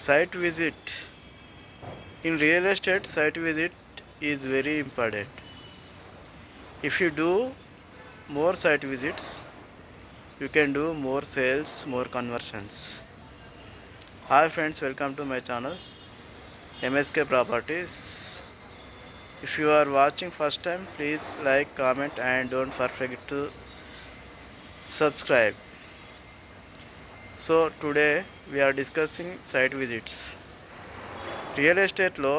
Site visit. In real estate, site visit is very important. If you do more site visits, you can do more sales, more conversions. Hi friends, welcome to my channel MSK Properties. If you are watching first time, please like, comment and don't forget to subscribe. So today we are discussing site visits. Real ఎస్టేట్లో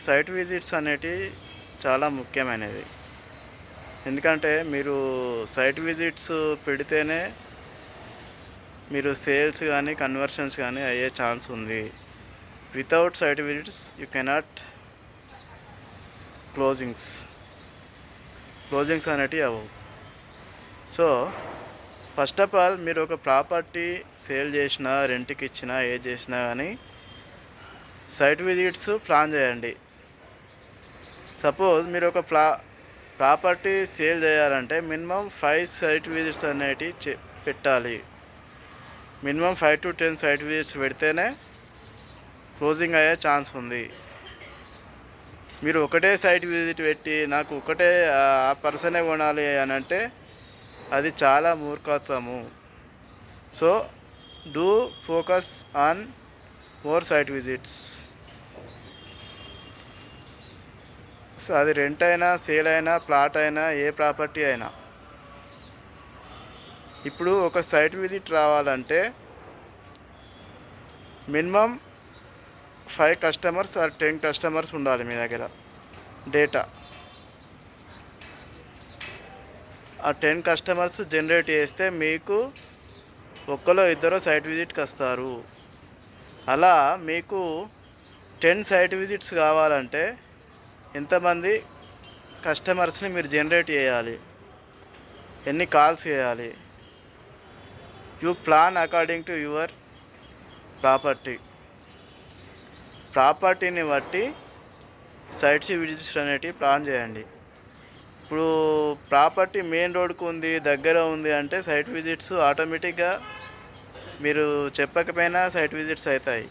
site visits అనేటి చాలా ముఖ్యమైనవి. ఎందుకంటే మీరు site visits పెడితేనే మీరు sales కానీ conversions కానీ అయ్యే ఛాన్స్ ఉంది. Without site visits you cannot closings అనేటివి అవ్వవు. సో ఫస్ట్ ఆఫ్ ఆల్ మీరు ఒక ప్రాపర్టీ సేల్ చేసినా, రెంట్కి ఇచ్చినా, ఏది చేసినా కానీ సైట్ విజిట్స్ ప్లాన్ చేయండి. సపోజ్ మీరు ఒక ప్రాపర్టీ సేల్ చేయాలంటే మినిమం 5 సైట్ విజిట్స్ అనేటివి పెట్టాలి. మినిమం 5 to 10 సైట్ విజిట్స్ పెడితేనే క్లోజింగ్ అయ్యే ఛాన్స్ ఉంది. మీరు ఒకటే సైట్ విజిట్ పెట్టి నాకు ఒకటే ఆ పర్సనే కొనాలి అని అంటే అది చాలా మూర్ఖత్వము. So do focus on more site visits. So అది రెంట్ అయినా, సేల్ అయినా, ప్లాట్ అయినా, ఏ ప్రాపర్టీ అయినా. ఇప్పుడు ఒక సైట్ విజిట్ రావాలంటే మినిమం 5 కస్టమర్స్ ఆర్ 10 కస్టమర్స్ ఉండాలి మీ దగ్గర డేటా. ఆ 10 కస్టమర్స్ జనరేట్ చేస్తే మీకు ఒక్కలో ఇద్దరు సైట్ విజిట్కి వస్తారు. అలా మీకు 10 సైట్ విజిట్స్ కావాలంటే ఎంతమంది కస్టమర్స్ని మీరు జనరేట్ చేయాలి, ఎన్ని కాల్స్ చేయాలి. You plan according to your ప్రాపర్టీని బట్టి సైట్స్ విజిట్స్ అనేటివి ప్లాన్ చేయండి. ఇప్పుడు ప్రాపర్టీ మెయిన్ రోడ్కు ఉంది, దగ్గర ఉంది అంటే సైట్ విజిట్స్ ఆటోమేటిక్గా మీరు చెప్పకపోయినా సైట్ విజిట్స్ అవుతాయి.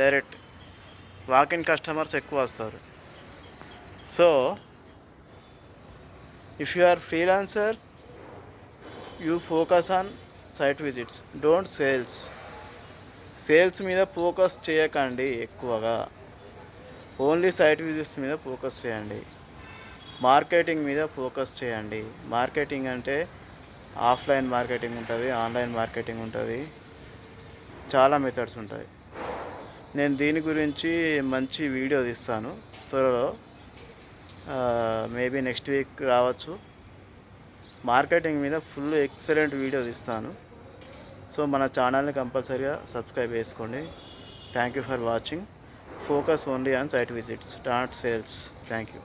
డైరెక్ట్ వాకిన్ కస్టమర్స్ ఎక్కువ వస్తారు. So if you are freelancer, you focus on site visits, don't sales మీద ఫోకస్ చేయకండి ఎక్కువగా. ఓన్లీ సైట్ విజిట్స్ మీద ఫోకస్ చేయండి. మార్కెటింగ్ మీద ఫోకస్ చేయండి. మార్కెటింగ్ అంటే ఆఫ్లైన్ మార్కెటింగ్ ఉంటుంది, ఆన్లైన్ మార్కెటింగ్ ఉంటుంది, చాలా మెథడ్స్ ఉంటాయి. నేను దీని గురించి మంచి వీడియో తీస్తాను త్వరలో, మేబీ నెక్స్ట్ వీక్ రావచ్చు. మార్కెటింగ్ మీద ఫుల్ ఎక్సలెంట్ వీడియో తీస్తాను. సో మన ఛానల్ని కంపల్సరీగా సబ్స్క్రైబ్ చేసుకోండి. Thank you for watching. Focus only on site visits, not sales. Thank you.